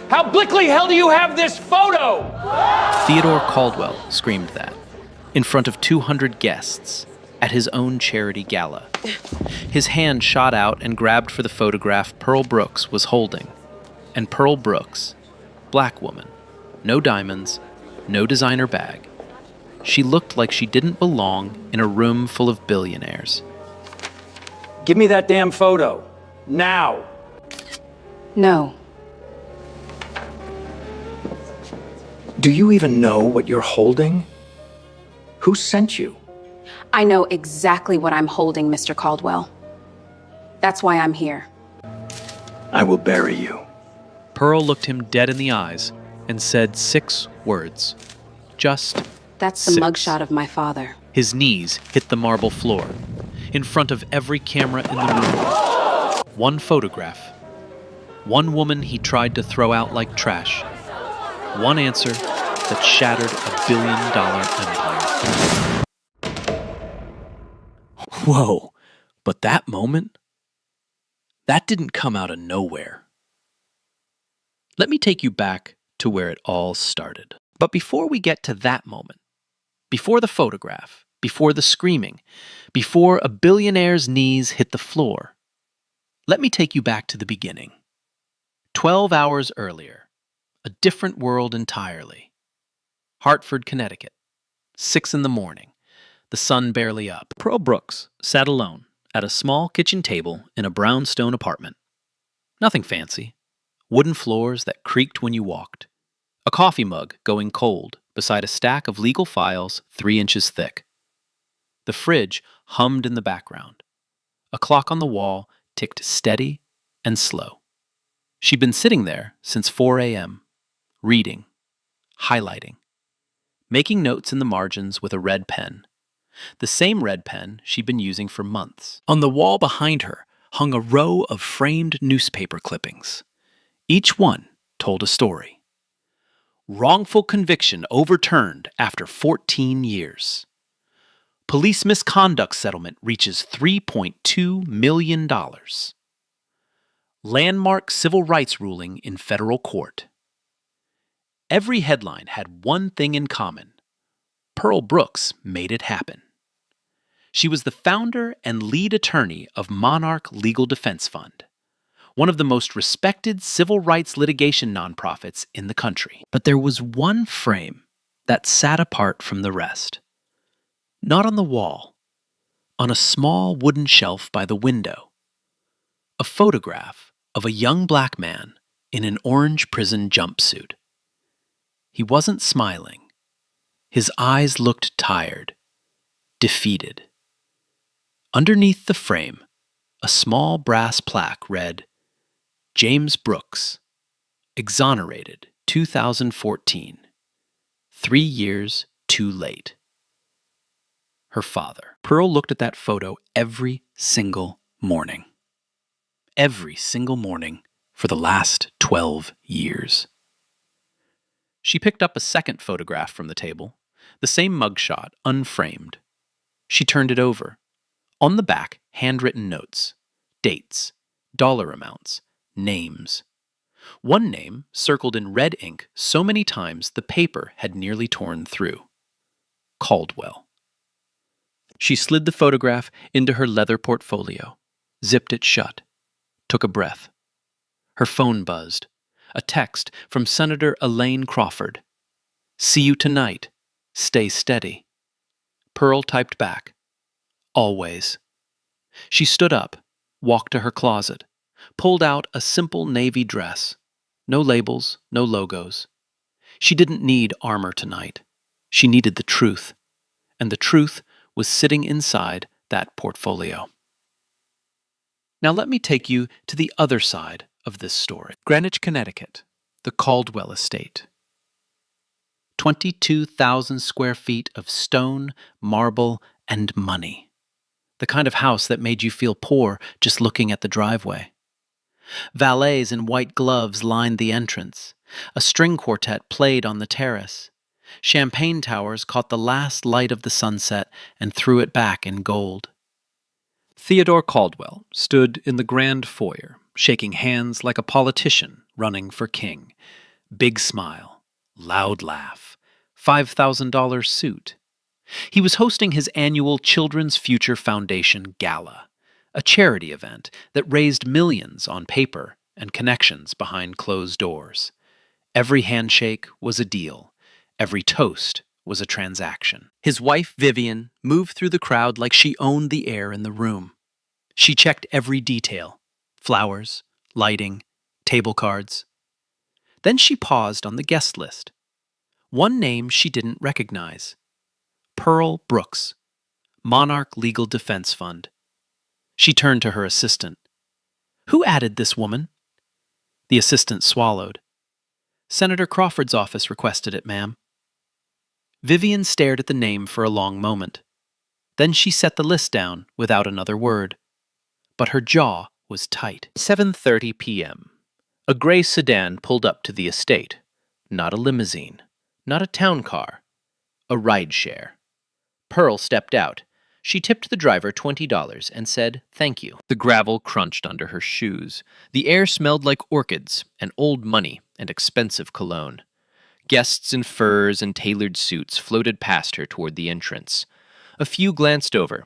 How blickly hell do you have this photo? Theodore Caldwell screamed that, in front of 200 guests, at his own charity gala. His hand shot out and grabbed for the photograph Pearl Brooks was holding. And Pearl Brooks, black woman, no diamonds, no designer bag. She looked like she didn't belong in a room full of billionaires. Give me that damn photo. Now. No. Do you even know what you're holding? Who sent you? I know exactly what I'm holding, Mr. Caldwell. That's why I'm here. I will bury you. Pearl looked him dead in the eyes and said 6 words. Just That's the 6. mugshot of my father. His knees hit the marble floor, in front of every camera in the room. One photograph. One woman he tried to throw out like trash. One answer that shattered $1 billion empire. Whoa, but that moment? That didn't come out of nowhere. Let me take you back to where it all started. But before we get to that moment, before the photograph, before the screaming, before a billionaire's knees hit the floor, let me take you back to the beginning. 12 hours earlier, a different world entirely. Hartford, Connecticut, 6 in the morning, the sun barely up. Pearl Brooks sat alone at a small kitchen table in a brownstone apartment. Nothing fancy. Wooden floors that creaked when you walked. A coffee mug going cold beside a stack of legal files 3 inches thick. The fridge hummed in the background. A clock on the wall ticked steady and slow. She'd been sitting there since 4 a.m., reading, highlighting, making notes in the margins with a red pen. The same red pen she'd been using for months. On the wall behind her hung a row of framed newspaper clippings. Each one told a story. Wrongful conviction overturned after 14 years. Police misconduct settlement reaches $3.2 million. Landmark civil rights ruling in federal court. Every headline had one thing in common. Pearl Brooks made it happen. She was the founder and lead attorney of Monarch Legal Defense Fund, one of the most respected civil rights litigation nonprofits in the country. But there was one frame that sat apart from the rest. Not on the wall, on a small wooden shelf by the window. A photograph of a young black man in an orange prison jumpsuit. He wasn't smiling. His eyes looked tired, defeated. Underneath the frame, a small brass plaque read, James Brooks, exonerated 2014, 3 years too late. Her father. Pearl looked at that photo every single morning. Every single morning for the last 12 years. She picked up a second photograph from the table, the same mugshot, unframed. She turned it over. On the back, handwritten notes, dates, dollar amounts, names. One name circled in red ink so many times the paper had nearly torn through. Caldwell. She slid the photograph into her leather portfolio, zipped it shut, took a breath. Her phone buzzed. A text from Senator Elaine Crawford. See you tonight. Stay steady. Pearl typed back. Always. She stood up, walked to her closet, pulled out a simple navy dress. No labels, no logos. She didn't need armor tonight. She needed the truth. And the truth was sitting inside that portfolio. Now let me take you to the other side of this story. Greenwich, Connecticut, the Caldwell estate. 22,000 square feet of stone, marble, and money. The kind of house that made you feel poor just looking at the driveway. Valets in white gloves lined the entrance. A string quartet played on the terrace. Champagne towers caught the last light of the sunset and threw it back in gold. Theodore Caldwell stood in the grand foyer, shaking hands like a politician running for king. Big smile, loud laugh, $5,000 suit. He was hosting his annual Children's Future Foundation Gala, a charity event that raised millions on paper and connections behind closed doors. Every handshake was a deal. Every toast was a transaction. His wife, Vivian, moved through the crowd like she owned the air in the room. She checked every detail: flowers, lighting, table cards. Then she paused on the guest list. One name she didn't recognize: Pearl Brooks, Monarch Legal Defense Fund. She turned to her assistant. "Who added this woman?" The assistant swallowed. "Senator Crawford's office requested it, ma'am." Vivian stared at the name for a long moment. Then she set the list down without another word. But her jaw was tight. 7:30 p.m. A gray sedan pulled up to the estate. Not a limousine, not a town car, a rideshare. Pearl stepped out. She tipped the driver $20 and said, "Thank you." The gravel crunched under her shoes. The air smelled like orchids and old money and expensive cologne. Guests in furs and tailored suits floated past her toward the entrance. A few glanced over.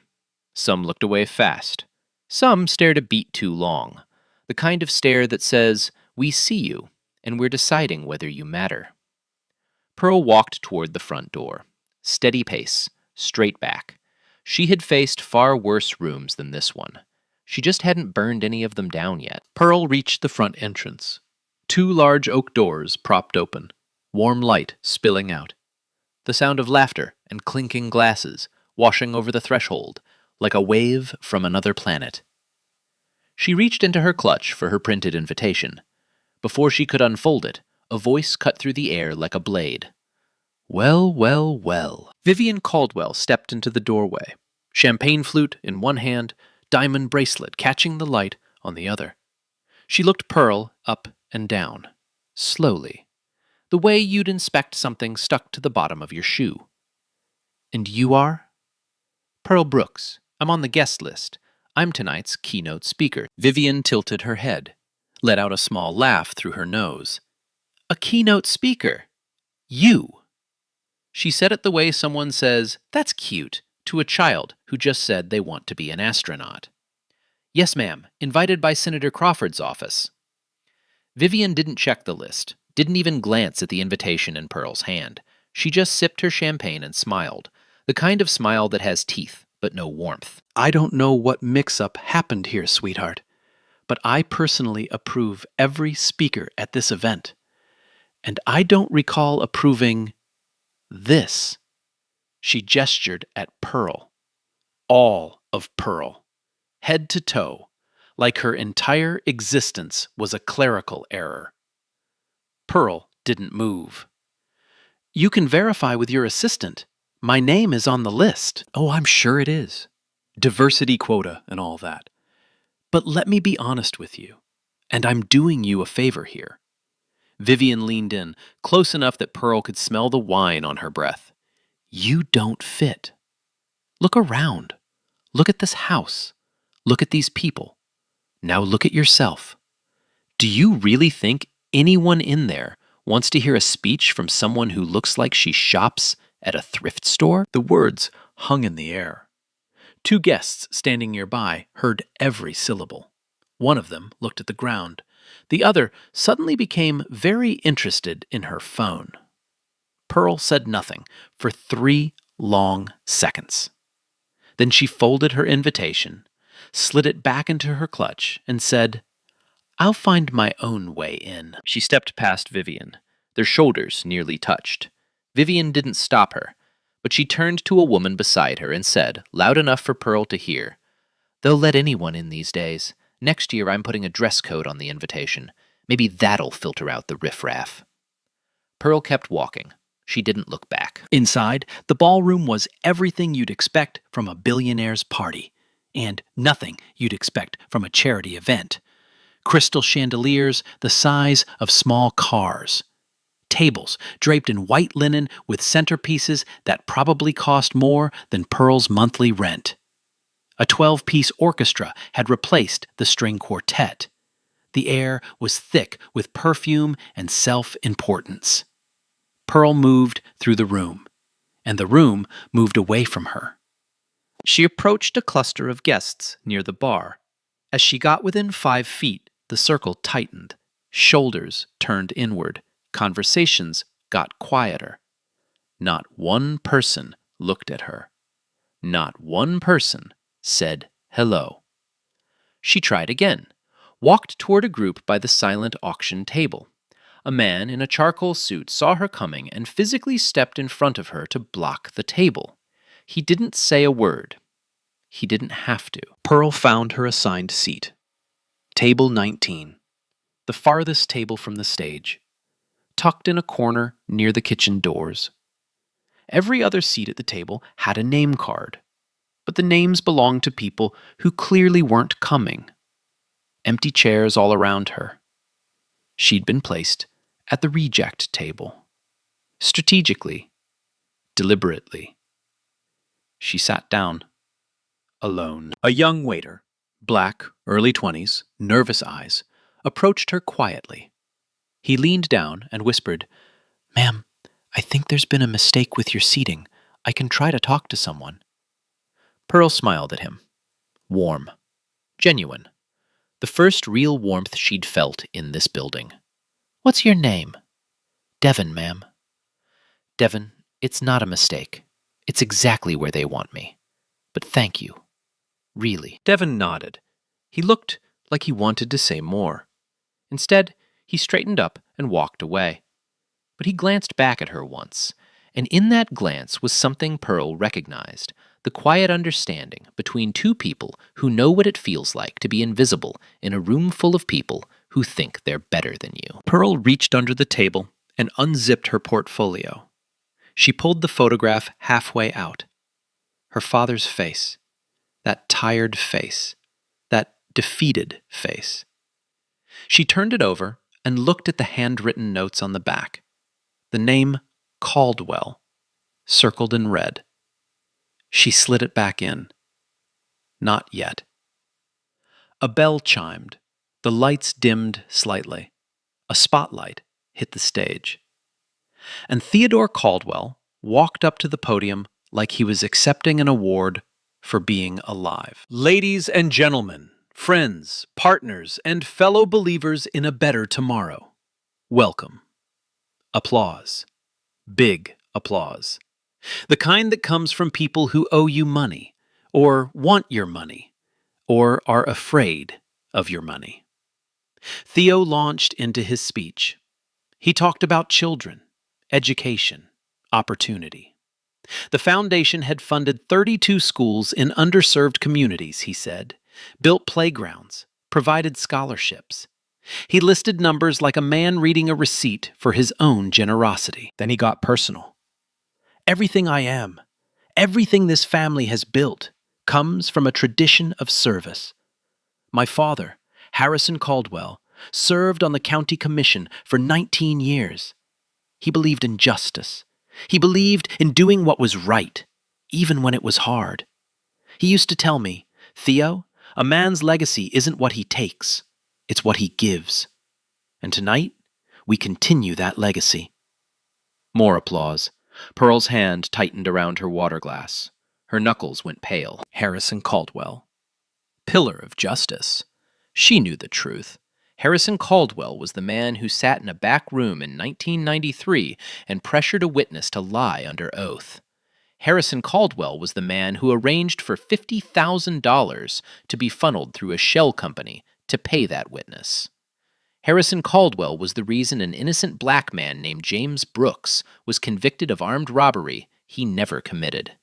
Some looked away fast. Some stared a beat too long. The kind of stare that says, "We see you, and we're deciding whether you matter." Pearl walked toward the front door. Steady pace, straight back. She had faced far worse rooms than this one. She just hadn't burned any of them down yet. Pearl reached the front entrance. 2 large oak doors propped open, warm light spilling out. The sound of laughter and clinking glasses washing over the threshold like a wave from another planet. She reached into her clutch for her printed invitation. Before she could unfold it, a voice cut through the air like a blade. "Well, well, well." Vivian Caldwell stepped into the doorway, champagne flute in one hand, diamond bracelet catching the light on the other. She looked Pearl up and down, slowly, the way you'd inspect something stuck to the bottom of your shoe. "And you are?" "Pearl Brooks. I'm on the guest list. I'm tonight's keynote speaker." Vivian tilted her head, let out a small laugh through her nose. "A keynote speaker? You?" She said it the way someone says, "That's cute," to a child who just said they want to be an astronaut. "Yes, ma'am. Invited by Senator Crawford's office." Vivian didn't check the list, didn't even glance at the invitation in Pearl's hand. She just sipped her champagne and smiled, the kind of smile that has teeth but no warmth. "I don't know what mix-up happened here, sweetheart, but I personally approve every speaker at this event. And I don't recall approving this." She gestured at Pearl. All of Pearl. Head to toe, like her entire existence was a clerical error. Pearl didn't move. "You can verify with your assistant. My name is on the list." "Oh, I'm sure it is. Diversity quota and all that. But let me be honest with you, and I'm doing you a favor here." Vivian leaned in, close enough that Pearl could smell the wine on her breath. "You don't fit. Look around. Look at this house. Look at these people. Now look at yourself. Do you really think anyone in there wants to hear a speech from someone who looks like she shops at a thrift store?" The words hung in the air. 2 guests standing nearby heard every syllable. One of them looked at the ground. The other suddenly became very interested in her phone. Pearl said nothing for 3 long seconds. Then she folded her invitation, slid it back into her clutch, and said, "I'll find my own way in." She stepped past Vivian. Their shoulders nearly touched. Vivian didn't stop her, but she turned to a woman beside her and said, loud enough for Pearl to hear, "They'll let anyone in these days. Next year I'm putting a dress code on the invitation. Maybe that'll filter out the riffraff." Pearl kept walking. She didn't look back. Inside, the ballroom was everything you'd expect from a billionaire's party, and nothing you'd expect from a charity event. Crystal chandeliers the size of small cars. Tables draped in white linen with centerpieces that probably cost more than Pearl's monthly rent. A 12-piece orchestra had replaced the string quartet. The air was thick with perfume and self-importance. Pearl moved through the room, and the room moved away from her. She approached a cluster of guests near the bar. As she got within 5 feet, the circle tightened. Shoulders turned inward. Conversations got quieter. Not one person looked at her. Not one person said hello. She tried again, walked toward a group by the silent auction table. A man in a charcoal suit saw her coming and physically stepped in front of her to block the table. He didn't say a word. He didn't have to. Pearl found her assigned seat. Table 19. The farthest table from the stage, tucked in a corner near the kitchen doors. Every other seat at the table had a name card, but the names belonged to people who clearly weren't coming. Empty chairs all around her. She'd been placed at the reject table. Strategically, deliberately. She sat down, alone. A young waiter, black, early 20s, nervous eyes, approached her quietly. He leaned down and whispered, "Ma'am, I think there's been a mistake with your seating. I can try to talk to someone." Pearl smiled at him. Warm. Genuine. The first real warmth she'd felt in this building. "What's your name?" "Devon, ma'am." "Devon, it's not a mistake. It's exactly where they want me. But thank you. Really." Devon nodded. He looked like he wanted to say more. Instead, he straightened up and walked away. But he glanced back at her once, and in that glance was something Pearl recognized, the quiet understanding between two people who know what it feels like to be invisible in a room full of people who think they're better than you. Pearl reached under the table and unzipped her portfolio. She pulled the photograph halfway out. Her father's face. That tired face. That defeated face. She turned it over and looked at the handwritten notes on the back. The name Caldwell, circled in red. She slid it back in. Not yet. A bell chimed. The lights dimmed slightly. A spotlight hit the stage. And Theodore Caldwell walked up to the podium like he was accepting an award for being alive. "Ladies and gentlemen, friends, partners, and fellow believers in a better tomorrow, welcome." Applause. Big applause. The kind that comes from people who owe you money, or want your money, or are afraid of your money. Theo launched into his speech. He talked about children, education, opportunity. The foundation had funded 32 schools in underserved communities, he said, built playgrounds, provided scholarships. He listed numbers like a man reading a receipt for his own generosity. Then he got personal. "Everything I am, everything this family has built, comes from a tradition of service. My father, Harrison Caldwell, served on the county commission for 19 years. He believed in justice. He believed in doing what was right, even when it was hard. He used to tell me, 'Theo, a man's legacy isn't what he takes, it's what he gives.' And tonight, we continue that legacy." More applause. Pearl's hand tightened around her water glass. Her knuckles went pale. Harrison Caldwell. Pillar of justice. She knew the truth. Harrison Caldwell was the man who sat in a back room in 1993 and pressured a witness to lie under oath. Harrison Caldwell was the man who arranged for $50,000 to be funneled through a shell company to pay that witness. Harrison Caldwell was the reason an innocent black man named James Brooks was convicted of armed robbery he never committed.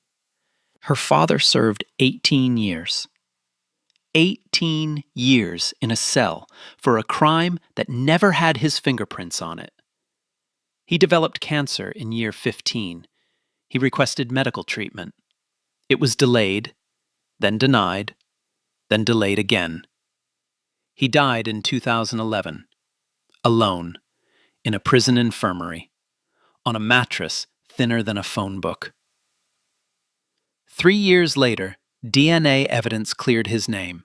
Her father served 18 years. 18 years in a cell for a crime that never had his fingerprints on it. He developed cancer in year 15. He requested medical treatment. It was delayed, then denied, then delayed again. He died in 2011, alone, in a prison infirmary, on a mattress thinner than a phone book. 3 years later, DNA evidence cleared his name.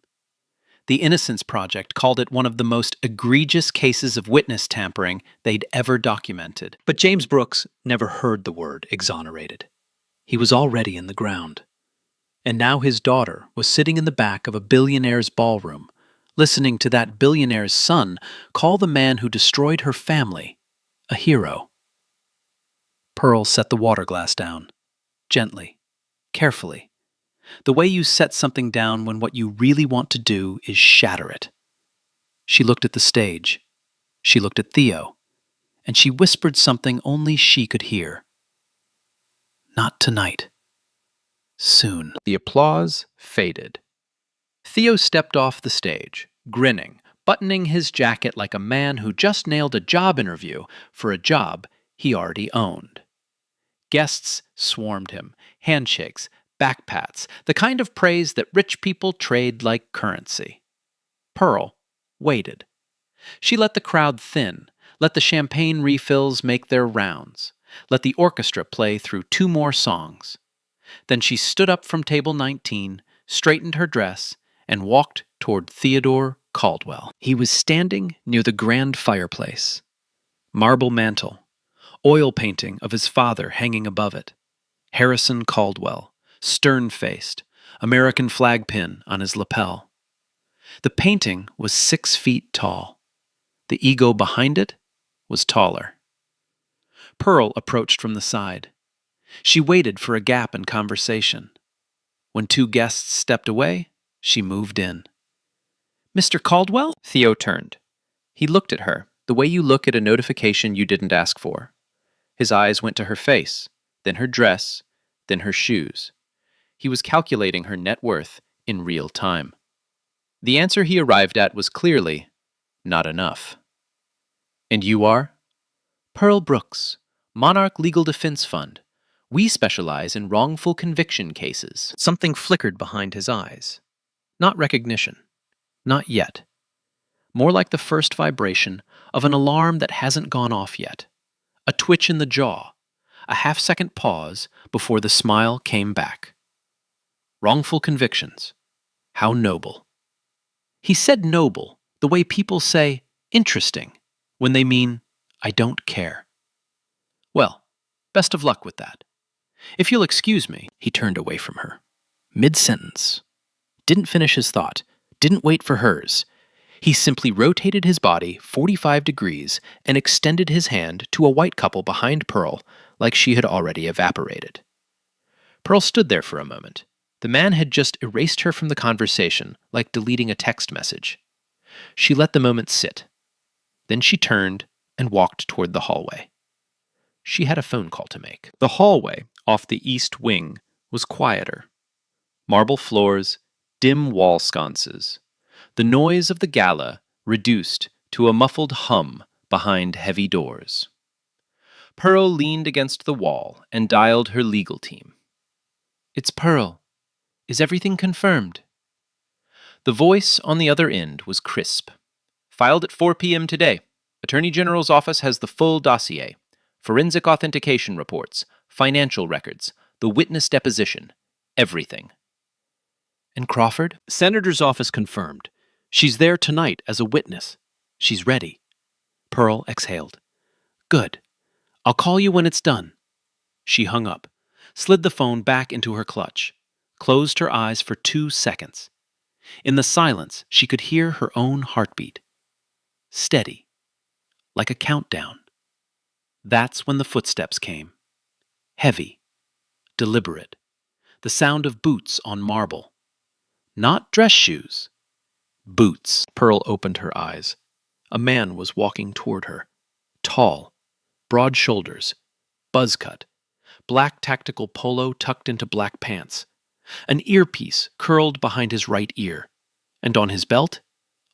The Innocence Project called it one of the most egregious cases of witness tampering they'd ever documented. But James Brooks never heard the word exonerated. He was already in the ground. And now his daughter was sitting in the back of a billionaire's ballroom, listening to that billionaire's son call the man who destroyed her family a hero. Pearl set the water glass down, gently, carefully, the way you set something down when what you really want to do is shatter it. She looked at the stage. She looked at Theo, and she whispered something only she could hear. Not tonight. Soon. The applause faded. Theo stepped off the stage, grinning, buttoning his jacket like a man who just nailed a job interview for a job he already owned. Guests swarmed him, handshakes, backpats, the kind of praise that rich people trade like currency. Pearl waited. She let the crowd thin, let the champagne refills make their rounds, let the orchestra play through 2 more songs. Then she stood up from table 19, straightened her dress, and walked toward Theodore Caldwell. He was standing near the grand fireplace. Marble mantel, oil painting of his father hanging above it. Harrison Caldwell, stern-faced, American flag pin on his lapel. The painting was 6 feet tall. The ego behind it was taller. Pearl approached from the side. She waited for a gap in conversation. When 2 guests stepped away, she moved in. "Mr. Caldwell?" Theo turned. He looked at her, the way you look at a notification you didn't ask for. His eyes went to her face, then her dress, then her shoes. He was calculating her net worth in real time. The answer he arrived at was clearly not enough. "And you are?" "Pearl Brooks, Monarch Legal Defense Fund. We specialize in wrongful conviction cases." Something flickered behind his eyes. Not recognition. Not yet. More like the first vibration of an alarm that hasn't gone off yet. A twitch in the jaw. A half-second pause before the smile came back. Wrongful convictions. How noble. He said noble the way people say interesting when they mean I don't care. Well, best of luck with that. If you'll excuse me, he turned away from her. Mid-sentence. Didn't finish his thought. Didn't wait for hers. He simply rotated his body 45 degrees and extended his hand to a white couple behind Pearl like she had already evaporated. Pearl stood there for a moment. The man had just erased her from the conversation like deleting a text message. She let the moment sit. Then she turned and walked toward the hallway. She had a phone call to make. The hallway off the east wing was quieter. Marble floors, dim wall sconces. The noise of the gala reduced to a muffled hum behind heavy doors. Pearl leaned against the wall and dialed her legal team. "It's Pearl. Is everything confirmed?" The voice on the other end was crisp. "Filed at 4 p.m. today. Attorney General's office has the full dossier. Forensic authentication reports, financial records, the witness deposition, everything." "And Crawford?" "Senator's office confirmed. She's there tonight as a witness. She's ready." Pearl exhaled. "Good. I'll call you when it's done." She hung up, slid the phone back into her clutch, closed her eyes for 2 seconds. In the silence, she could hear her own heartbeat. Steady, like a countdown. That's when the footsteps came. Heavy, deliberate, the sound of boots on marble. Not dress shoes. Boots. Pearl opened her eyes. A man was walking toward her. Tall, broad shoulders, buzz cut, black tactical polo tucked into black pants, an earpiece curled behind his right ear, and on his belt,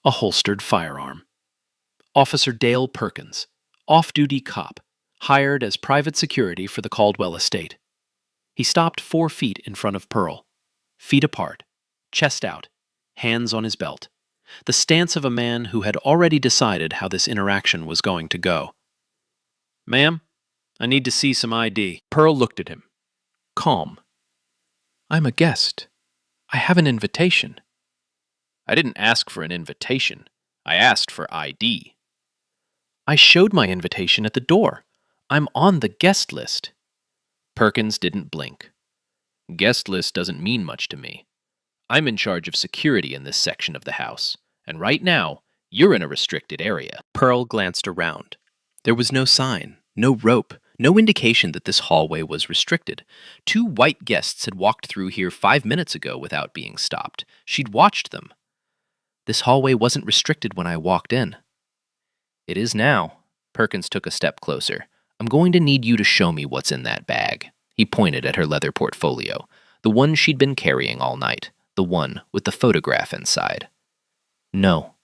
a holstered firearm. Officer Dale Perkins, off-duty cop, hired as private security for the Caldwell estate. He stopped 4 feet in front of Pearl, feet apart, chest out, hands on his belt, the stance of a man who had already decided how this interaction was going to go. "Ma'am, I need to see some ID." Pearl looked at him, calm. "I'm a guest. I have an invitation." I didn't ask for an invitation. I asked for ID. I showed my invitation at the door. I'm on the guest list. Perkins didn't blink. Guest list doesn't mean much to me. I'm in charge of security in this section of the house, and right now, you're in a restricted area. Pearl glanced around. There was no sign, no rope, no indication that this hallway was restricted. 2 white guests had walked through here 5 minutes ago without being stopped. She'd watched them. This hallway wasn't restricted when I walked in. It is now. Perkins took a step closer. I'm going to need you to show me what's in that bag. He pointed at her leather portfolio, the one she'd been carrying all night, the one with the photograph inside. No.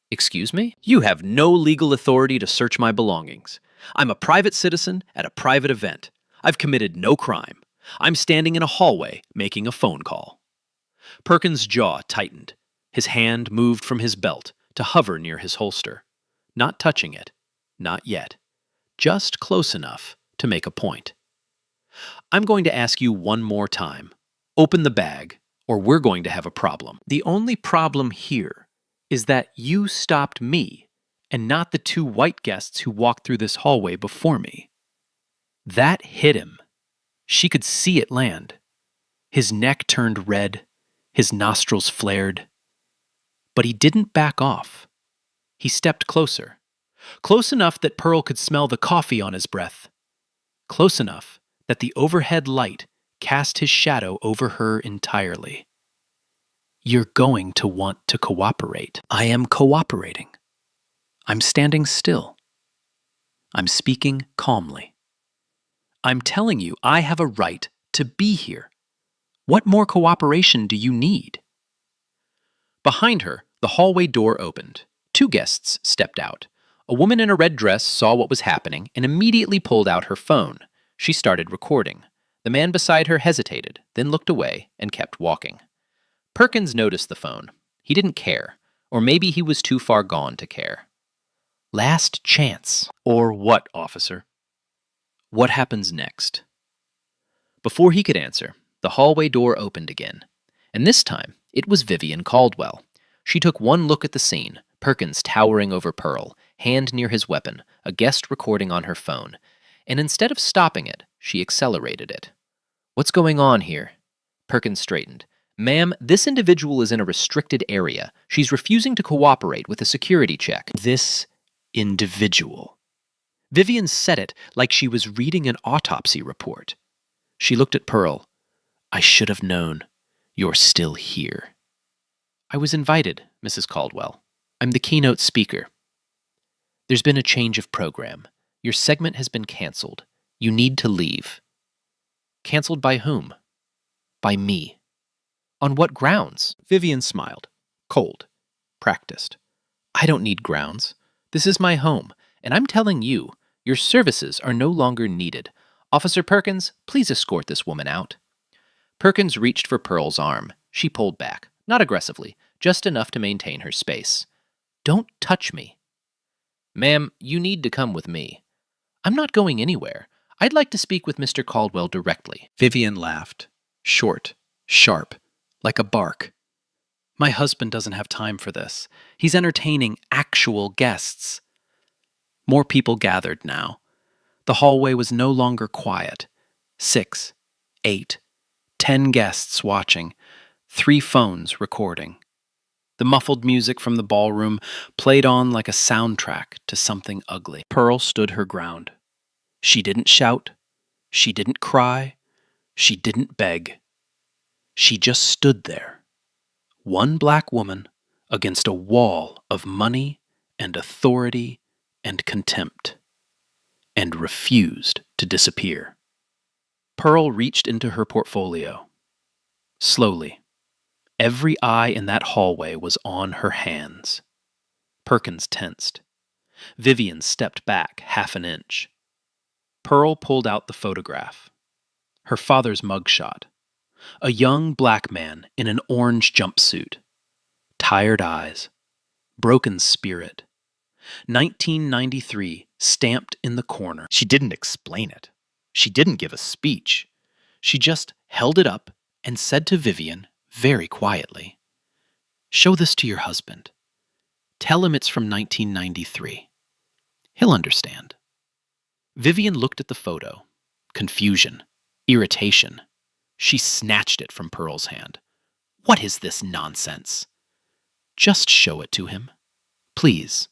Excuse me? You have no legal authority to search my belongings. I'm a private citizen at a private event. I've committed no crime. I'm standing in a hallway making a phone call. Perkins' jaw tightened. His hand moved from his belt to hover near his holster. Not touching it. Not yet. Just close enough to make a point. I'm going to ask you one more time. Open the bag, or we're going to have a problem. The only problem here is that you stopped me and not the 2 white guests who walked through this hallway before me. That hit him. She could see it land. His neck turned red, his nostrils flared. But he didn't back off. He stepped closer. Close enough that Pearl could smell the coffee on his breath. Close enough that the overhead light cast his shadow over her entirely. You're going to want to cooperate. I am cooperating. I'm standing still. I'm speaking calmly. I'm telling you I have a right to be here. What more cooperation do you need? Behind her, the hallway door opened. 2 guests stepped out. A woman in a red dress saw what was happening and immediately pulled out her phone. She started recording. The man beside her hesitated, then looked away and kept walking. Perkins noticed the phone. He didn't care, or maybe he was too far gone to care. Last chance. Or what, officer? What happens next? Before he could answer, the hallway door opened again, and this time it was Vivian Caldwell. She took one look at the scene, Perkins towering over Pearl, hand near his weapon, a guest recording on her phone, and instead of stopping it, she accelerated it. What's going on here? Perkins straightened. Ma'am, this individual is in a restricted area. She's refusing to cooperate with a security check. This individual. Vivian said it like she was reading an autopsy report. She looked at Pearl. I should have known. You're still here. I was invited, Mrs. Caldwell. I'm the keynote speaker. There's been a change of program. Your segment has been canceled. You need to leave. Canceled by whom? By me. On what grounds? Vivian smiled. Cold. Practiced. I don't need grounds. This is my home, and I'm telling you, your services are no longer needed. Officer Perkins, please escort this woman out. Perkins reached for Pearl's arm. She pulled back, not aggressively, just enough to maintain her space. Don't touch me. Ma'am, you need to come with me. I'm not going anywhere. I'd like to speak with Mr. Caldwell directly. Vivian laughed. Short, sharp, like a bark. My husband doesn't have time for this. He's entertaining actual guests. More people gathered now. The hallway was no longer quiet. 6, 8, 10 guests watching, 3 phones recording. The muffled music from the ballroom played on like a soundtrack to something ugly. Pearl stood her ground. She didn't shout. She didn't cry. She didn't beg. She just stood there. One black woman against a wall of money and authority and contempt, and refused to disappear. Pearl reached into her portfolio. Slowly, every eye in that hallway was on her hands. Perkins tensed. Vivian stepped back half an inch. Pearl pulled out the photograph. Her father's mugshot. A young black man in an orange jumpsuit. Tired eyes. Broken spirit. 1993 stamped in the corner. She didn't explain it. She didn't give a speech. She just held it up and said to Vivian, very quietly, Show this to your husband. Tell him it's from 1993. He'll understand. Vivian looked at the photo. Confusion. Irritation. She snatched it from Pearl's hand. What is this nonsense? Just show it to him. Please.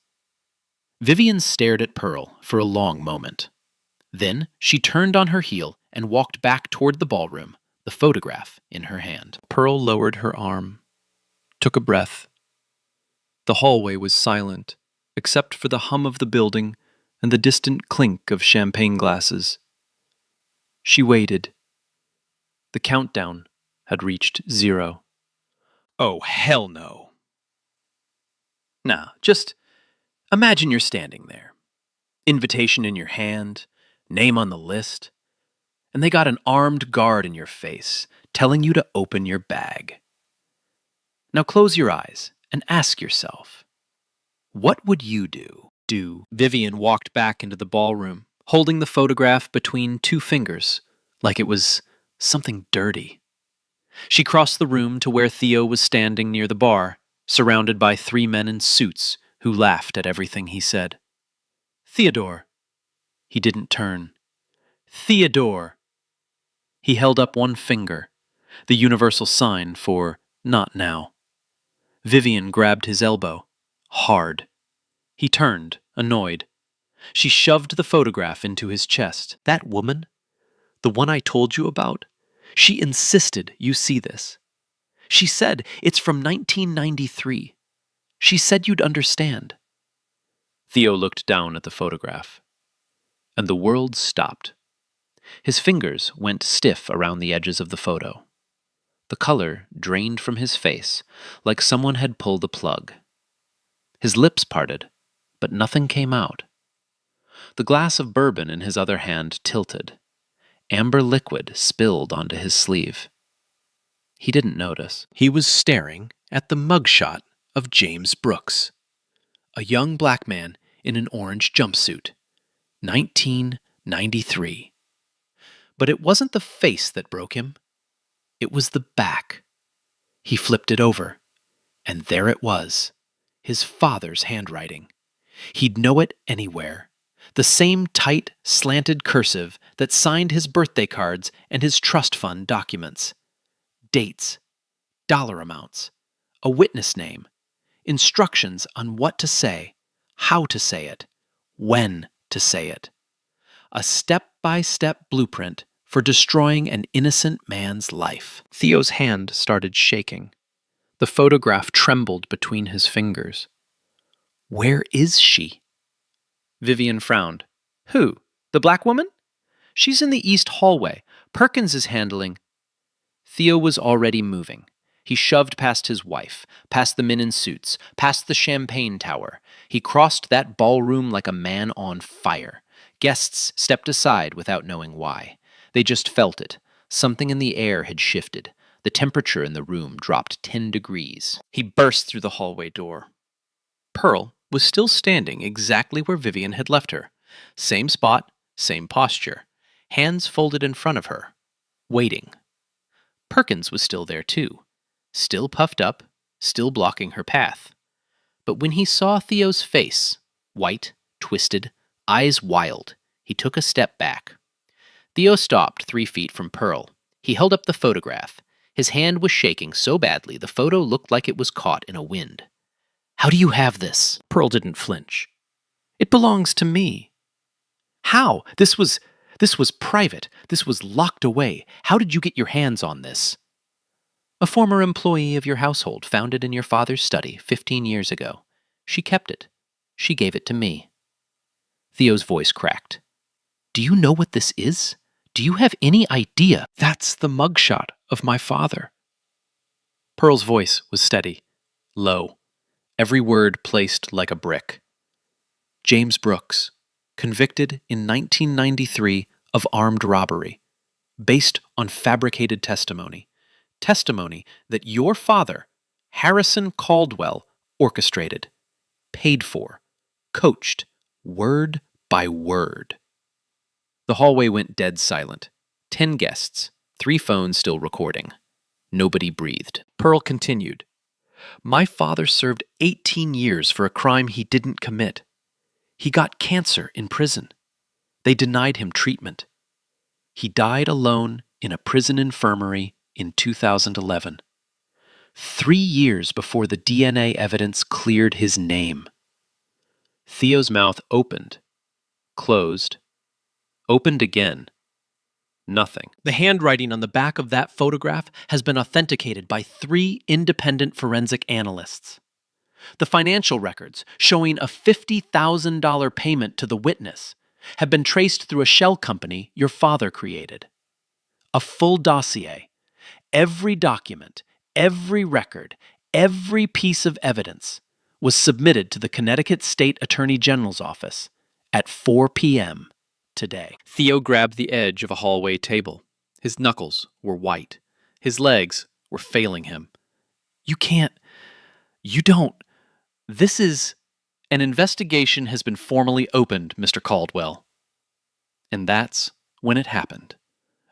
Vivian stared at Pearl for a long moment. Then she turned on her heel and walked back toward the ballroom, the photograph in her hand. Pearl lowered her arm, took a breath. The hallway was silent, except for the hum of the building and the distant clink of champagne glasses. She waited. The countdown had reached 0. Oh, hell no. Now, just imagine you're standing there. Invitation in your hand, name on the list, and they got an armed guard in your face telling you to open your bag. Now close your eyes and ask yourself, what would you do? Vivian walked back into the ballroom, holding the photograph between 2 fingers, like it was something dirty. She crossed the room to where Theo was standing near the bar, surrounded by 3 men in suits who laughed at everything he said. Theodore. He didn't turn. Theodore. He held up 1 finger, the universal sign for not now. Vivian grabbed his elbow, hard. He turned, annoyed. She shoved the photograph into his chest. That woman, the one I told you about, she insisted you see this. She said it's from 1993. She said you'd understand. Theo looked down at the photograph, and the world stopped. His fingers went stiff around the edges of the photo. The color drained from his face like someone had pulled a plug. His lips parted, but nothing came out. The glass of bourbon in his other hand tilted. Amber liquid spilled onto his sleeve. He didn't notice. He was staring at the mugshot of James Brooks, a young black man in an orange jumpsuit. 1993. But it wasn't the face that broke him. It was the back. He flipped it over, and there it was, his father's handwriting. He'd know it anywhere. The same tight, slanted cursive that signed his birthday cards and his trust fund documents. Dates, dollar amounts, a witness name, instructions on what to say, how to say it, when to say it. A step-by-step blueprint for destroying an innocent man's life. Theo's hand started shaking. The photograph trembled between his fingers. Where is she? Vivian frowned. Who? The black woman? She's in the east hallway. Perkins is handling. Theo was already moving. He shoved past his wife, past the men in suits, past the champagne tower. He crossed that ballroom like a man on fire. Guests stepped aside without knowing why. They just felt it. Something in the air had shifted. The temperature in the room dropped 10 degrees. He burst through the hallway door. Pearl was still standing exactly where Vivian had left her. Same spot, same posture. Hands folded in front of her. Waiting. Perkins was still there too. Still puffed up, still blocking her path. But when he saw Theo's face, white, twisted, eyes wild, he took a step back. Theo stopped 3 feet from Pearl. He held up the photograph. His hand was shaking so badly the photo looked like it was caught in a wind. How do you have this? Pearl didn't flinch. It belongs to me. How? This was private. This was locked away. How did you get your hands on this? A former employee of your household found it in your father's study 15 years ago. She kept it. She gave it to me. Theo's voice cracked. Do you know what this is? Do you have any idea? That's the mugshot of my father. Pearl's voice was steady, low, every word placed like a brick. James Brooks, convicted in 1993 of armed robbery, based on fabricated testimony. Testimony that your father, Harrison Caldwell, orchestrated, paid for, coached, word by word. The hallway went dead silent. 10 guests, 3 phones still recording. Nobody breathed. Pearl continued. My father served 18 years for a crime he didn't commit. He got cancer in prison. They denied him treatment. He died alone in a prison infirmary in 2011, 3 years before the DNA evidence cleared his name. Theo's mouth opened, closed, opened again. Nothing. The handwriting on the back of that photograph has been authenticated by 3 independent forensic analysts. The financial records showing a $50,000 payment to the witness have been traced through a shell company your father created. A full dossier, every document, every record, every piece of evidence was submitted to the Connecticut State Attorney General's office at 4 p.m. today. Theo grabbed the edge of a hallway table. His knuckles were white. His legs were failing him. You don't. This is... An investigation has been formally opened, Mr. Caldwell. And that's when it happened.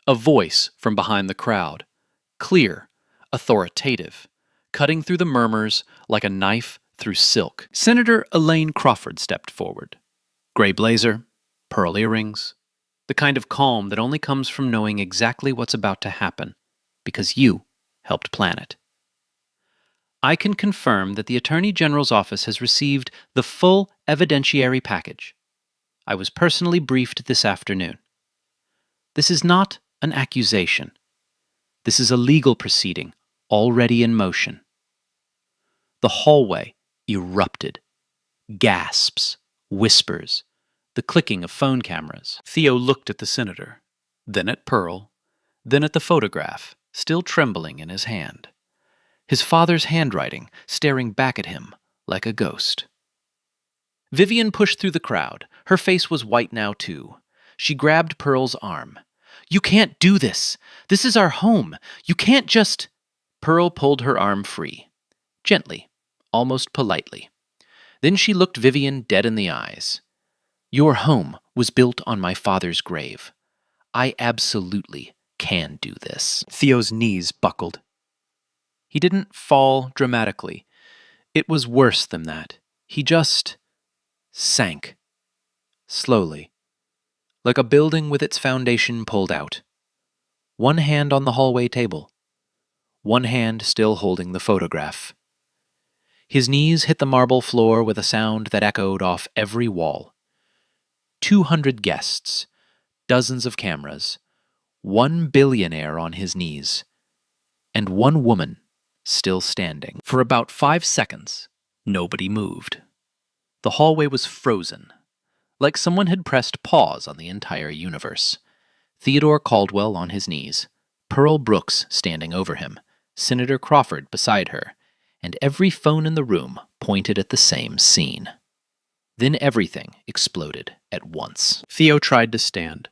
A voice from behind the crowd, clear, authoritative, cutting through the murmurs like a knife through silk. Senator Elaine Crawford stepped forward. Gray blazer, pearl earrings, the kind of calm that only comes from knowing exactly what's about to happen, because you helped plan it. I can confirm that the Attorney General's office has received the full evidentiary package. I was personally briefed this afternoon. This is not an accusation. This is a legal proceeding already in motion. The hallway erupted. Gasps, whispers, the clicking of phone cameras. Theo looked at the senator, then at Pearl, then at the photograph, still trembling in his hand. His father's handwriting staring back at him like a ghost. Vivian pushed through the crowd. Her face was white now, too. She grabbed Pearl's arm. "You can't do this. This is our home. You can't just..." Pearl pulled her arm free, gently, almost politely. Then she looked Vivian dead in the eyes. "Your home was built on my father's grave. I absolutely can do this." Theo's knees buckled. He didn't fall dramatically. It was worse than that. He just sank. Slowly. Like a building with its foundation pulled out. One hand on the hallway table. One hand still holding the photograph. His knees hit the marble floor with a sound that echoed off every wall. 200 guests. Dozens of cameras. One billionaire on his knees. And one woman still standing. For about 5 seconds, nobody moved. The hallway was frozen, like someone had pressed pause on the entire universe. Theodore Caldwell on his knees, Pearl Brooks standing over him, Senator Crawford beside her, and every phone in the room pointed at the same scene. Then everything exploded at once. Theo tried to stand.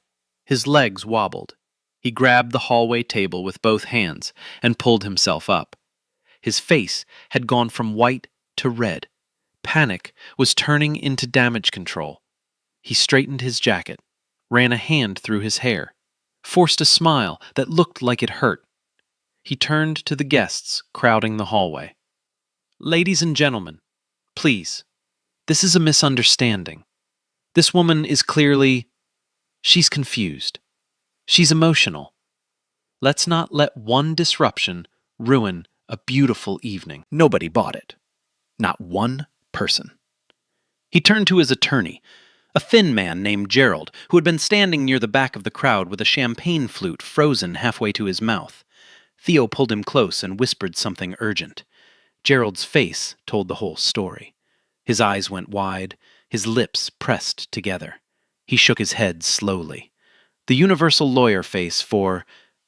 His legs wobbled. He grabbed the hallway table with both hands and pulled himself up. His face had gone from white to red. Panic was turning into damage control. He straightened his jacket, ran a hand through his hair, forced a smile that looked like it hurt. He turned to the guests crowding the hallway. "Ladies and gentlemen, please, this is a misunderstanding. This woman is clearly... she's confused. She's emotional. Let's not let one disruption ruin a beautiful evening." Nobody bought it. Not one person. He turned to his attorney, a thin man named Gerald, who had been standing near the back of the crowd with a champagne flute frozen halfway to his mouth. Theo pulled him close and whispered something urgent. Gerald's face told the whole story. His eyes went wide, his lips pressed together. He shook his head slowly. The universal lawyer face for,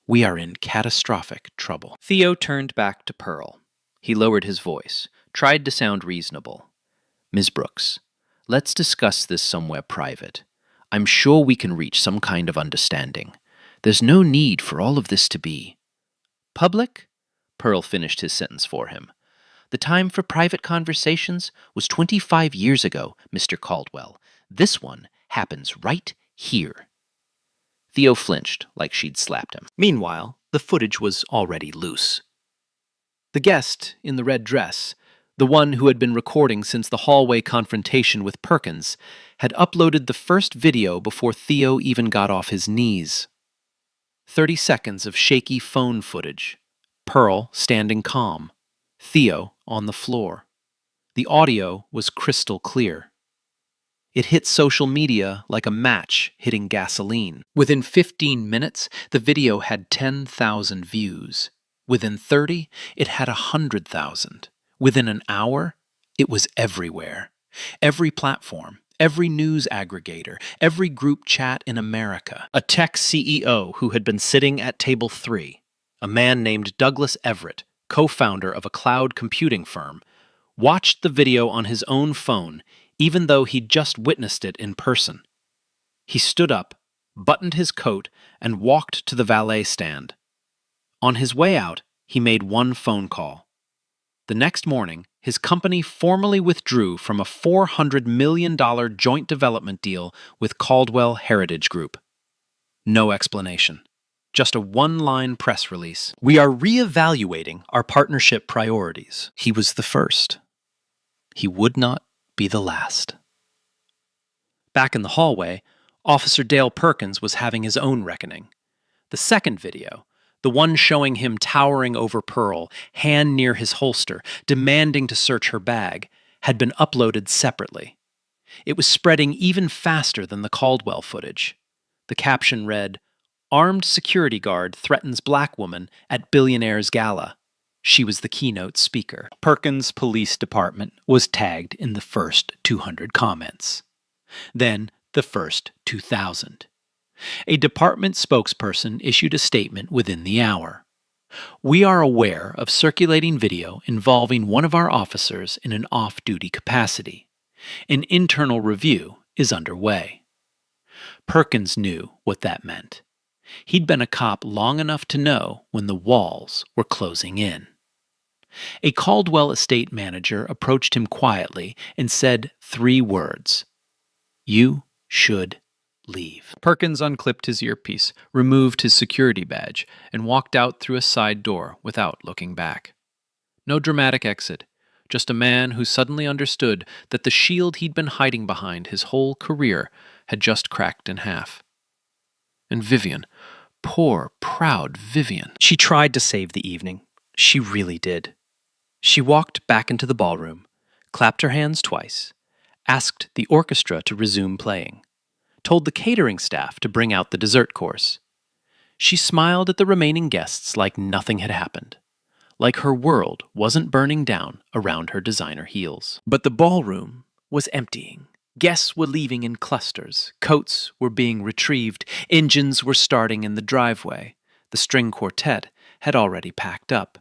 "We are in catastrophic trouble." Theo turned back to Pearl. He lowered his voice, tried to sound reasonable. "Ms. Brooks, let's discuss this somewhere private. I'm sure we can reach some kind of understanding. There's no need for all of this to be..." "Public?" Pearl finished his sentence for him. "The time for private conversations was 25 years ago, Mr. Caldwell. This one happens right here." Theo flinched like she'd slapped him. Meanwhile, the footage was already loose. The guest in the red dress, the one who had been recording since the hallway confrontation with Perkins, had uploaded the first video before Theo even got off his knees. 30 seconds of shaky phone footage. Pearl standing calm. Theo on the floor. The audio was crystal clear. It hit social media like a match hitting gasoline. Within 15 minutes, the video had 10,000 views. Within 30, it had 100,000. Within an hour, it was everywhere. Every platform, every news aggregator, every group chat in America. A tech CEO who had been sitting at table 3, a man named Douglas Everett, co-founder of a cloud computing firm, watched the video on his own phone even though he'd just witnessed it in person. He stood up, buttoned his coat, and walked to the valet stand. On his way out, he made one phone call. The next morning, his company formally withdrew from a $400 million joint development deal with Caldwell Heritage Group. No explanation. Just a one-line press release. We are reevaluating our partnership priorities. He was the first. He would not be the last. Back in the hallway, Officer Dale Perkins was having his own reckoning. The second video, the one showing him towering over Pearl, hand near his holster, demanding to search her bag, had been uploaded separately. It was spreading even faster than the Caldwell footage. The caption read, "Armed security guard threatens black woman at Billionaire's gala." She was the keynote speaker. Perkins' police department was tagged in the first 200 comments. Then the first 2,000. A department spokesperson issued a statement within the hour. We are aware of circulating video involving one of our officers in an off-duty capacity. An internal review is underway. Perkins knew what that meant. He'd been a cop long enough to know when the walls were closing in. A Caldwell estate manager approached him quietly and said 3 words. You should leave. Perkins unclipped his earpiece, removed his security badge, and walked out through a side door without looking back. No dramatic exit, just a man who suddenly understood that the shield he'd been hiding behind his whole career had just cracked in half. And Vivian, poor, proud Vivian. She tried to save the evening. She really did. She walked back into the ballroom, clapped her hands twice, asked the orchestra to resume playing, told the catering staff to bring out the dessert course. She smiled at the remaining guests like nothing had happened, like her world wasn't burning down around her designer heels. But the ballroom was emptying. Guests were leaving in clusters, coats were being retrieved, engines were starting in the driveway. The string quartet had already packed up.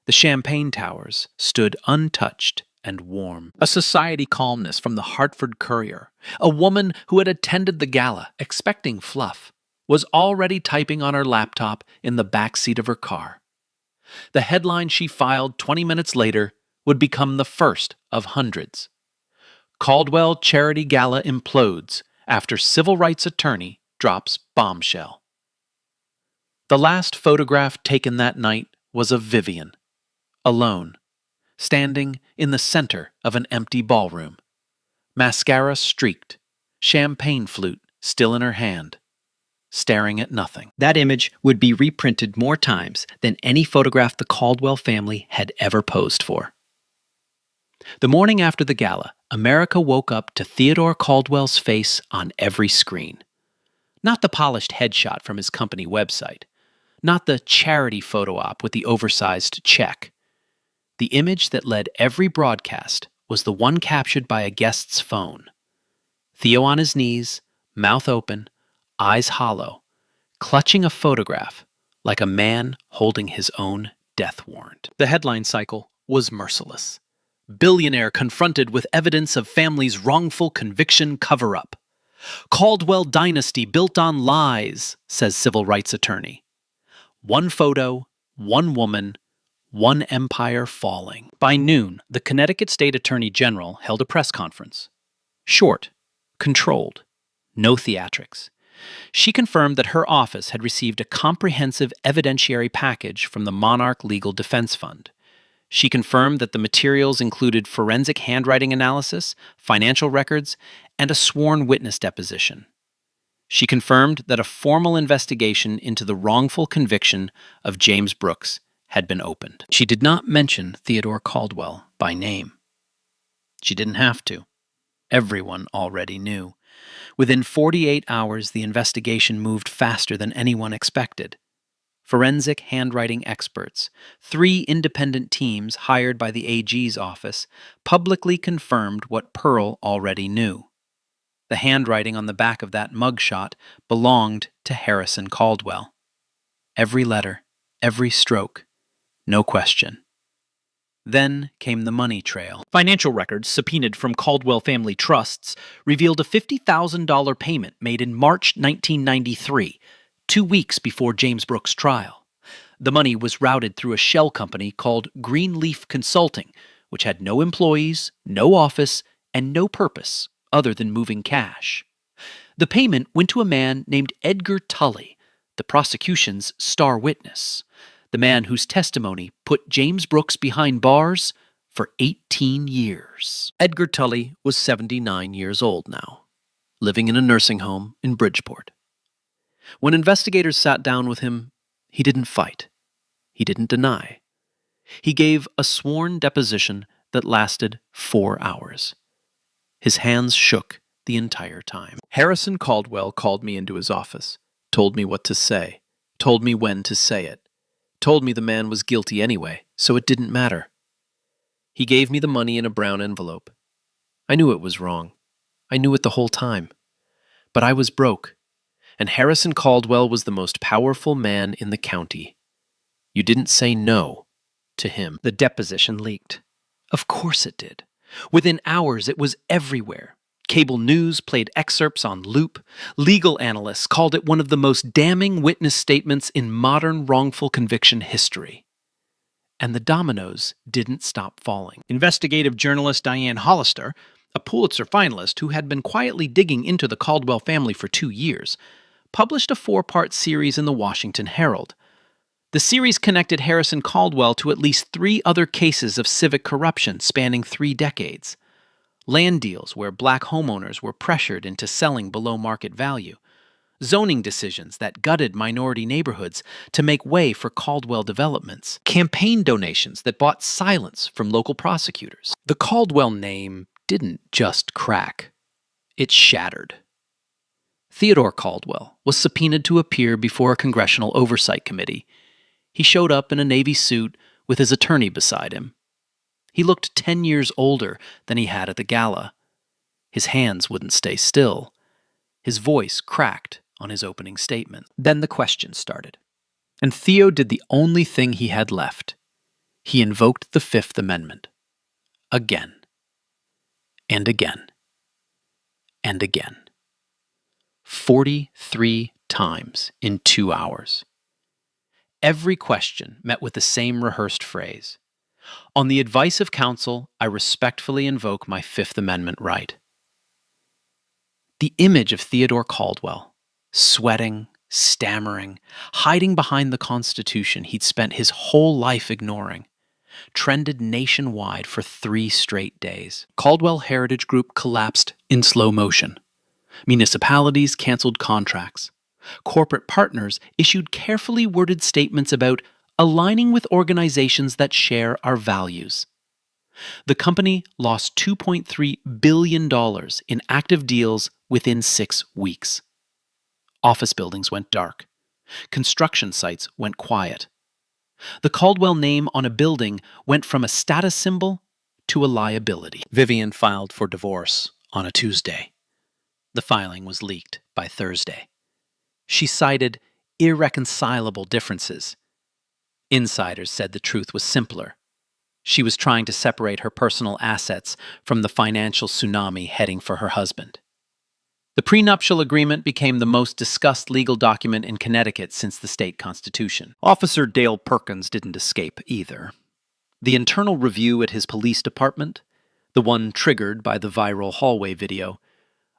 The champagne towers stood untouched and warm. A society calmness from the Hartford Courier, a woman who had attended the gala expecting fluff, was already typing on her laptop in the back seat of her car. The headline she filed 20 minutes later would become the first of hundreds. Caldwell Charity Gala implodes after civil rights attorney drops bombshell. The last photograph taken that night was of Vivian, alone, standing in the center of an empty ballroom. Mascara streaked, champagne flute still in her hand, staring at nothing. That image would be reprinted more times than any photograph the Caldwell family had ever posed for. The morning after the gala, America woke up to Theodore Caldwell's face on every screen. Not the polished headshot from his company website, not the charity photo op with the oversized check. The image that led every broadcast was the one captured by a guest's phone. Theo on his knees, mouth open, eyes hollow, clutching a photograph like a man holding his own death warrant. The headline cycle was merciless. Billionaire confronted with evidence of family's wrongful conviction cover-up. Caldwell dynasty built on lies, says civil rights attorney. One photo, one woman, one empire falling. By noon, the Connecticut State Attorney General held a press conference. Short, controlled, no theatrics. She confirmed that her office had received a comprehensive evidentiary package from the Monarch Legal Defense Fund. She confirmed that the materials included forensic handwriting analysis, financial records, and a sworn witness deposition. She confirmed that a formal investigation into the wrongful conviction of James Brooks had been opened. She did not mention Theodore Caldwell by name. She didn't have to. Everyone already knew. Within 48 hours, the investigation moved faster than anyone expected. Forensic handwriting experts, 3 independent teams hired by the AG's office, publicly confirmed what Pearl already knew. The handwriting on the back of that mugshot belonged to Harrison Caldwell. Every letter, every stroke, no question. Then came the money trail. Financial records subpoenaed from Caldwell family trusts revealed a $50,000 payment made in March 1993, 2 weeks before James Brooks' trial. The money was routed through a shell company called Greenleaf Consulting, which had no employees, no office, and no purpose other than moving cash. The payment went to a man named Edgar Tully, the prosecution's star witness, the man whose testimony put James Brooks behind bars for 18 years. Edgar Tully was 79 years old now, living in a nursing home in Bridgeport. When investigators sat down with him, he didn't fight. He didn't deny. He gave a sworn deposition that lasted 4 hours. His hands shook the entire time. Harrison Caldwell called me into his office, told me what to say, told me when to say it, told me the man was guilty anyway, so it didn't matter. He gave me the money in a brown envelope. I knew it was wrong. I knew it the whole time. But I was broke, and Harrison Caldwell was the most powerful man in the county. You didn't say no to him. The deposition leaked. Of course it did. Within hours, it was everywhere. Cable news played excerpts on loop. Legal analysts called it one of the most damning witness statements in modern wrongful conviction history. And the dominoes didn't stop falling. Investigative journalist Diane Hollister, a Pulitzer finalist who had been quietly digging into the Caldwell family for 2 years, published a 4-part series in the Washington Herald. The series connected Harrison Caldwell to at least 3 other cases of civic corruption spanning 3 decades. Land deals where black homeowners were pressured into selling below market value. Zoning decisions that gutted minority neighborhoods to make way for Caldwell developments. Campaign donations that bought silence from local prosecutors. The Caldwell name didn't just crack. It shattered. Theodore Caldwell was subpoenaed to appear before a congressional oversight committee. He showed up in a Navy suit with his attorney beside him. He looked 10 years older than he had at the gala. His hands wouldn't stay still. His voice cracked on his opening statement. Then the questions started. And Theo did the only thing he had left. He invoked the Fifth Amendment. Again. And again. And again. 43 times in 2 hours. Every question met with the same rehearsed phrase. On the advice of counsel, I respectfully invoke my Fifth Amendment right. The image of Theodore Caldwell, sweating, stammering, hiding behind the Constitution he'd spent his whole life ignoring, trended nationwide for 3 straight days. Caldwell Heritage Group collapsed in slow motion. Municipalities canceled contracts. Corporate partners issued carefully worded statements about aligning with organizations that share our values. The company lost $2.3 billion in active deals within 6 weeks. Office buildings went dark. Construction sites went quiet. The Caldwell name on a building went from a status symbol to a liability. Vivian filed for divorce on a Tuesday. The filing was leaked by Thursday. She cited irreconcilable differences. Insiders said the truth was simpler. She was trying to separate her personal assets from the financial tsunami heading for her husband. The prenuptial agreement became the most discussed legal document in Connecticut since the state constitution. Officer Dale Perkins didn't escape either. The internal review at his police department, the one triggered by the viral hallway video,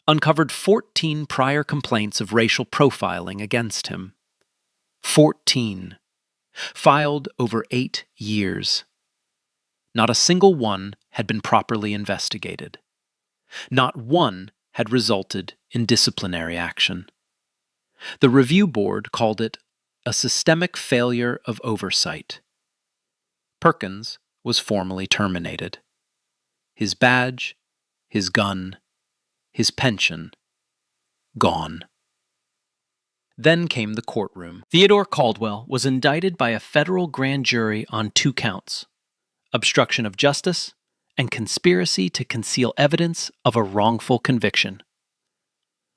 uncovered 14 prior complaints of racial profiling against him. 14. Filed over 8 years. not a single one had been properly investigated. Not one had resulted in disciplinary action. The review board called it a systemic failure of oversight. Perkins was formally terminated. His badge, his gun, his pension, gone. Then came the courtroom. Theodore Caldwell was indicted by a federal grand jury on 2 counts: obstruction of justice and conspiracy to conceal evidence of a wrongful conviction.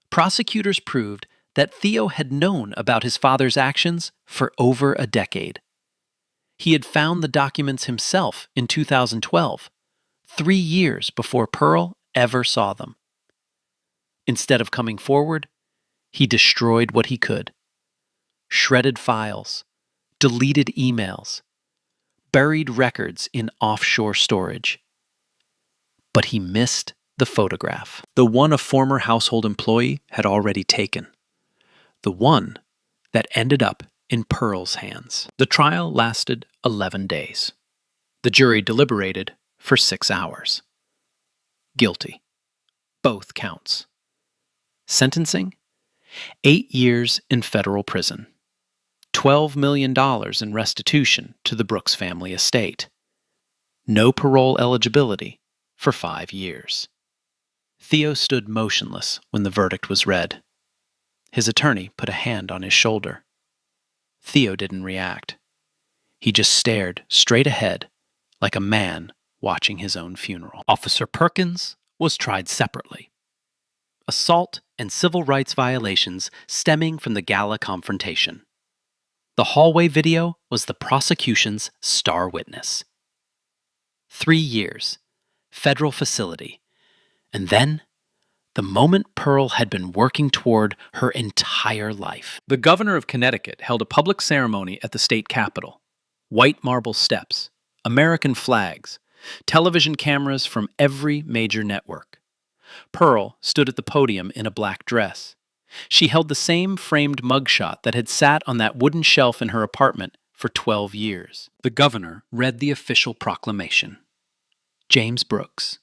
Prosecutors proved that Theo had known about his father's actions for over a decade. He had found the documents himself in 2012, 3 years before Pearl ever saw them. Instead of coming forward, he destroyed what he could. Shredded files, deleted emails, buried records in offshore storage. But he missed the photograph. The one a former household employee had already taken. The one that ended up in Pearl's hands. The trial lasted 11 days. The jury deliberated for 6 hours. Guilty. Both counts. Sentencing? 8 years in federal prison. $12 million in restitution to the Brooks family estate. No parole eligibility for 5 years. Theo stood motionless when the verdict was read. His attorney put a hand on his shoulder. Theo didn't react. He just stared straight ahead, like a man watching his own funeral. Officer Perkins was tried separately. Assault and civil rights violations stemming from the gala confrontation. The hallway video was the prosecution's star witness. 3 years, federal facility, and then the moment Pearl had been working toward her entire life. The governor of Connecticut held a public ceremony at the state capitol. White marble steps, American flags, television cameras from every major network. Pearl stood at the podium in a black dress. She held the same framed mugshot that had sat on that wooden shelf in her apartment for 12 years. The governor read the official proclamation. James Brooks,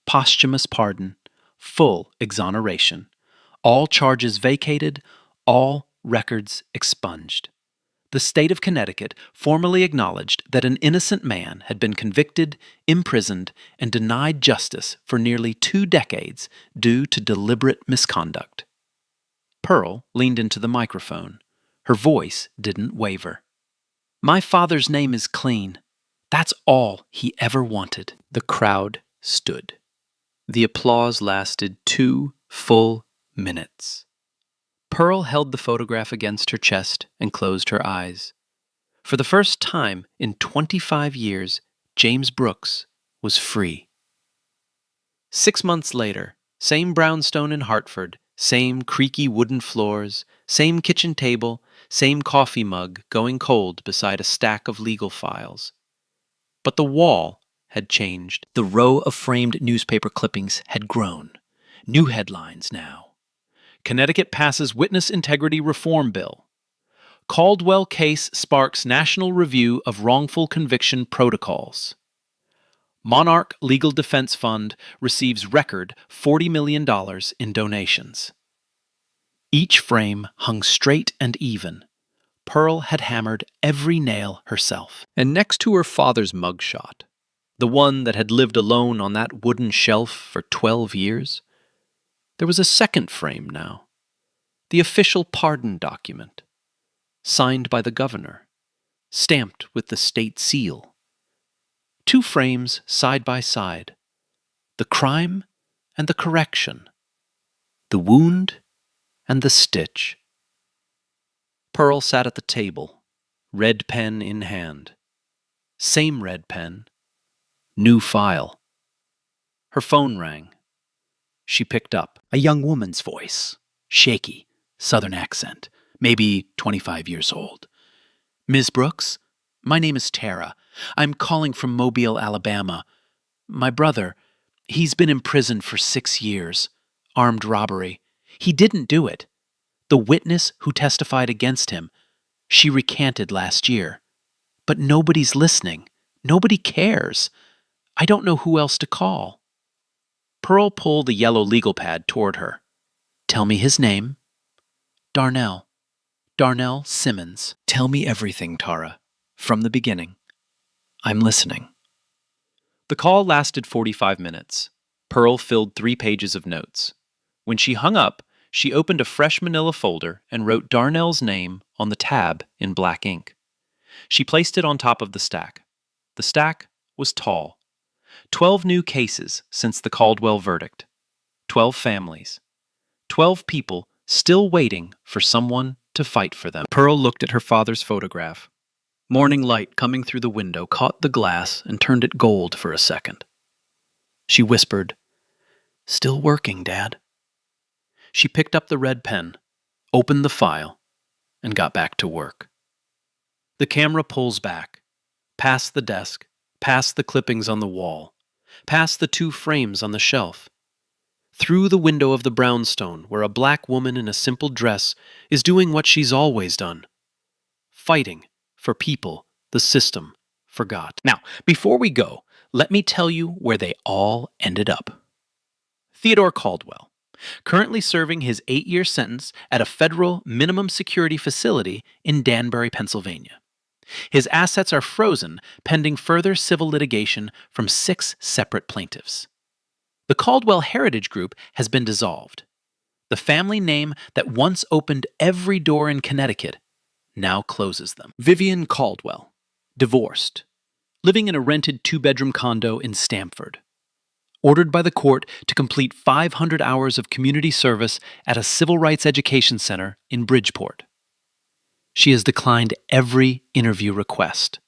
posthumous pardon, full exoneration, all charges vacated, all records expunged. The state of Connecticut formally acknowledged that an innocent man had been convicted, imprisoned, and denied justice for nearly 2 decades due to deliberate misconduct. Pearl leaned into the microphone. Her voice didn't waver. My father's name is clean. That's all he ever wanted. The crowd stood. The applause lasted 2 full minutes. Pearl held the photograph against her chest and closed her eyes. For the first time in 25 years, James Brooks was free. 6 months later, same brownstone in Hartford, same creaky wooden floors, same kitchen table, same coffee mug going cold beside a stack of legal files. But the wall had changed. The row of framed newspaper clippings had grown. New headlines now. Connecticut passes Witness Integrity Reform Bill. Caldwell case sparks national review of wrongful conviction protocols. Monarch Legal Defense Fund receives record $40 million in donations. Each frame hung straight and even. Pearl had hammered every nail herself. And next to her father's mugshot, the one that had lived alone on that wooden shelf for 12 years, there was a second frame now. The official pardon document, signed by the governor, stamped with the state seal. 2 frames side by side, the crime and the correction, the wound and the stitch. Pearl sat at the table, red pen in hand. Same red pen, new file. Her phone rang. She picked up. A young woman's voice, shaky, southern accent, maybe 25 years old. Ms. Brooks, my name is Tara. I'm calling from Mobile, Alabama. My brother, he's been in prison for 6 years. Armed robbery. He didn't do it. The witness who testified against him, she recanted last year. But nobody's listening. Nobody cares. I don't know who else to call. Pearl pulled the yellow legal pad toward her. Tell me his name. Darnell. Darnell Simmons. Tell me everything, Tara. From the beginning. I'm listening. The call lasted 45 minutes. Pearl filled 3 pages of notes. When she hung up, she opened a fresh manila folder and wrote Darnell's name on the tab in black ink. She placed it on top of the stack. The stack was tall. 12 new cases since the Caldwell verdict. 12 families. 12 people still waiting for someone to fight for them. Pearl looked at her father's photograph. Morning light coming through the window caught the glass and turned it gold for a second. She whispered, "Still working, Dad." She picked up the red pen, opened the file, and got back to work. The camera pulls back, past the desk, past the clippings on the wall, past the 2 frames on the shelf, through the window of the brownstone where a black woman in a simple dress is doing what she's always done, fighting for people the system forgot. Now, before we go, let me tell you where they all ended up. Theodore Caldwell, currently serving his 8-year sentence at a federal minimum security facility in Danbury, Pennsylvania. His assets are frozen pending further civil litigation from 6 separate plaintiffs. The Caldwell Heritage Group has been dissolved. The family name that once opened every door in Connecticut now closes them. Vivian Caldwell, divorced, living in a rented 2-bedroom condo in Stamford. Ordered by the court to complete 500 hours of community service at a civil rights education center in Bridgeport. She has declined every interview request.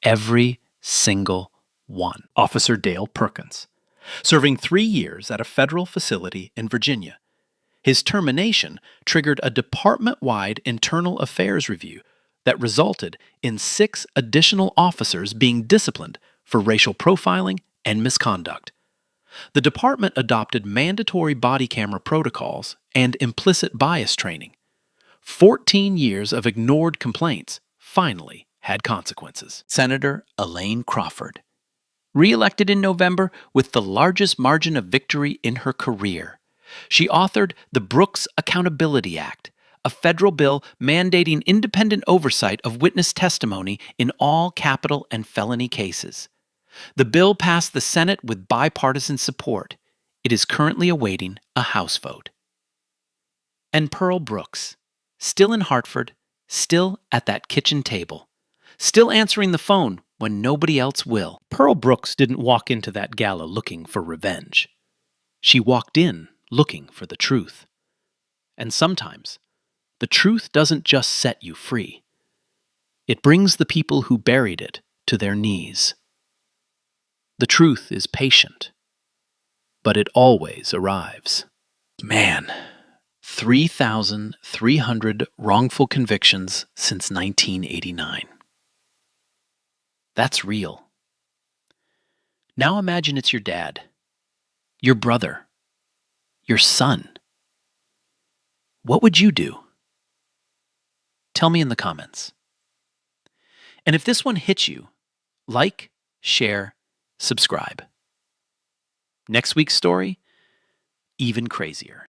Every single one. Officer Dale Perkins, serving 3 years at a federal facility in Virginia. His termination triggered a department-wide internal affairs review that resulted in 6 additional officers being disciplined for racial profiling and misconduct. The department adopted mandatory body camera protocols and implicit bias training. 14 years of ignored complaints finally had consequences. Senator Elaine Crawford, re-elected in November with the largest margin of victory in her career. She authored the Brooks Accountability Act, a federal bill mandating independent oversight of witness testimony in all capital and felony cases. The bill passed the Senate with bipartisan support. It is currently awaiting a House vote. And Pearl Brooks, still in Hartford, still at that kitchen table, still answering the phone when nobody else will. Pearl Brooks didn't walk into that gala looking for revenge. She walked in looking for the truth. And sometimes, the truth doesn't just set you free. It brings the people who buried it to their knees. The truth is patient, but it always arrives. Man, 3,300 wrongful convictions since 1989. That's real. Now imagine it's your dad, your brother, your son. What would you do? Tell me in the comments. And if this one hits you, like, share, subscribe. Next week's story, even crazier.